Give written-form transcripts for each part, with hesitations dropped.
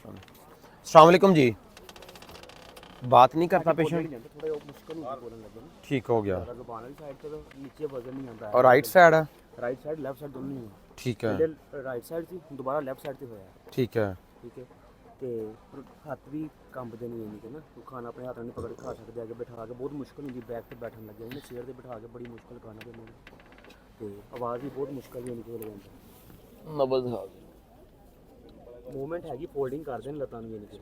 अस्सलाम वालेकुम जी। बात नहीं करता पेशेंट, थोड़ा मुश्किल होता बोलने लगे ना, ठीक हो गया। ज़्यादा ज़ुबान वाली साइड पे तो नीचे वजन नहीं आता है। और राइट साइड है, राइट साइड लेफ्ट साइड दोनों ही है। ठीक है पहले राइट साइड थी, दोबारा लेफ्ट साइड से होया है। ठीक है। ठीक है, ਤੇ ਹੱਥ ਵੀ ਕੰਬਦੇ ਨਹੀਂ ਇੰਨੀ ਕਿ ਨਾ ਤੂੰ ਖਾਣਾ ਆਪਣੇ ਹੱਥ ਨਾਲ ਨਹੀਂ ਪਕੜ ਕੇ ਖਾ ਸਕਦੇ, ਅੱਗੇ ਬਿਠਾ ਕੇ ਬਹੁਤ ਮੁਸ਼ਕਲ ਹੁੰਦੀ, ਬੈਕ ਤੇ ਬੈਠਣ ਲੱਗਿਆ ਨਾ ਚੇਅਰ ਤੇ ਬਿਠਾ ਕੇ ਬੜੀ ਮੁਸ਼ਕਲ ਖਾਣਾ ਦੇ ਮੈਨੂੰ, ਤੇ ਆਵਾਜ਼ ਵੀ ਬਹੁਤ ਮੁਸ਼ਕਲ ਹੀ ਨਿਕਲ ਜਾਂਦਾ। ਨਬਜ਼ ਮੂਵਮੈਂਟ ਹੈਗੀ, ਫੋਲਡਿੰਗ ਕਰਦੇ ਨੇ ਲੱਤਾਂ ਨੂੰ ਯਾਨੀ ਕਿ।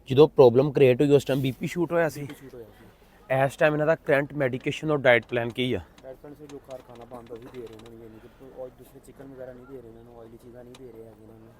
ਜਦੋਂ ਪ੍ਰੋਬਲਮ ਕ੍ਰੀਏਟ ਹੋਈ ਉਸ ਟਾਈਮ ਬੀਪੀ ਸ਼ੂਟ ਹੋਇਆ ਸੀ। ਸ਼ੂਟ ਹੋਇਆ ਸੀ। ਇਸ ਟਾਈਮ ਇਹਨਾਂ ਦਾ ਕਰੰਟ ਮੈਡੀਕੇਸ਼ਨ ਔਰ ਡਾਈਟ ਪਲਾਨ ਕੀ ਆ? रेस्टोरेंट से जो खाना बंद वही दे रहे हैं यानी कि, और दूसरे चिकन वगैरह नहीं दे रहे हैं, ऑयली चीज़ें नहीं दे रहे हैं,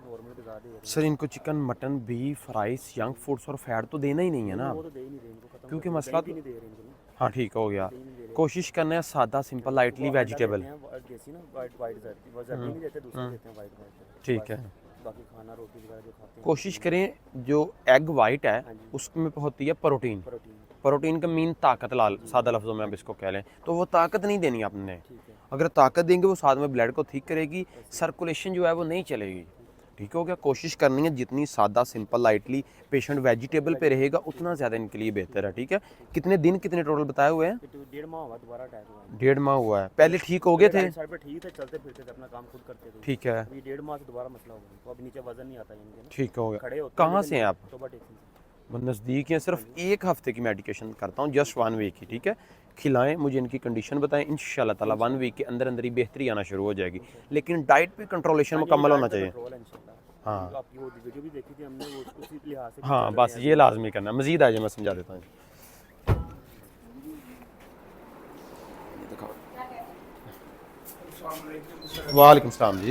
नॉर्मल गज़ा दे रहे हैं। सर इनको chicken, mutton, beef, rice, young foods और फैट तो देना ही नहीं है ना, वो तो दे ही नहीं रहे इनको, खत्म क्योंकि कर दिया। मसला दही भी नहीं दे रहे इनको ना, हाँ ठीक हो गया। दही नहीं दे रहे। कोशिश करना है सादा सिंपल लाइटली वो अंडा वेजिटेबल, देते हैं, देसी ना वाइट वाइट जर्दी, वो जर्दी नहीं देते, दूसरे देते हैं वाइट वाइट। ठीक है। बाकी खाना रोटी वगैरह जो खाते हैं कोशिश करें जो एग वाइट है हाँ जी। उसमें होती है प्रोटीन। प्रोटीन। प्रोटीन का मीन ताकत, लाल सादा लफ्ज़ों में आप इसको कह लें, तो वो ताकत नहीं देनी आपने। ठीक है। अगर ताकत देंगे वो साथ में ब्लड को ठीक करेगी, सर्कुलेशन जो है वो नहीं चलेगी। ठीक हो गया। कोशिश करनी है जितनी सादा सिंपल लाइटली पेशेंट वेजिटेबल पे रहेगा उतना ज़्यादा इनके लिए बेहतर है। ठीक है। कितने दिन कितने टोटल बताए हुए हैं? 1.5 माह हुआ दोबारा अटैक हुआ है। 1.5 माह हुआ है। पहले ठीक हो गए थे? साइड पे ठीक थे, चलते फिरते थे, अपना काम खुद करते थे। ठीक है। अभी 1.5 माह से दोबारा मसला हो गया, तो अब नीचे वजन नहीं आता है इनके ना। ठीक हो गया। खड़े होते कहाँ से हैं आप? तो बट नज़दीक हैं। सिर्फ 1 हफ्ते की मेडिकेशन करता हूँ, जस्ट 1 वीक की। ठीक है। खिलाएं, मुझे इनकी कंडीशन बताएं, इंशाल्लाह ताला 1 वीक के अंदर अंदर ही बेहतरी आना शुरू हो जाएगी। लेकिन डाइट पे कंट्रोलेशन मुकम्मल होना चाहिए। हाँ आपकी वो वीडियो भी देखी थी हमने, वो उसी लिहाज से हाँ, बस ये लाजमी करना। मज़ीद आ जाए, मैं समझा देता हूँ। वालेकुम सलाम जी।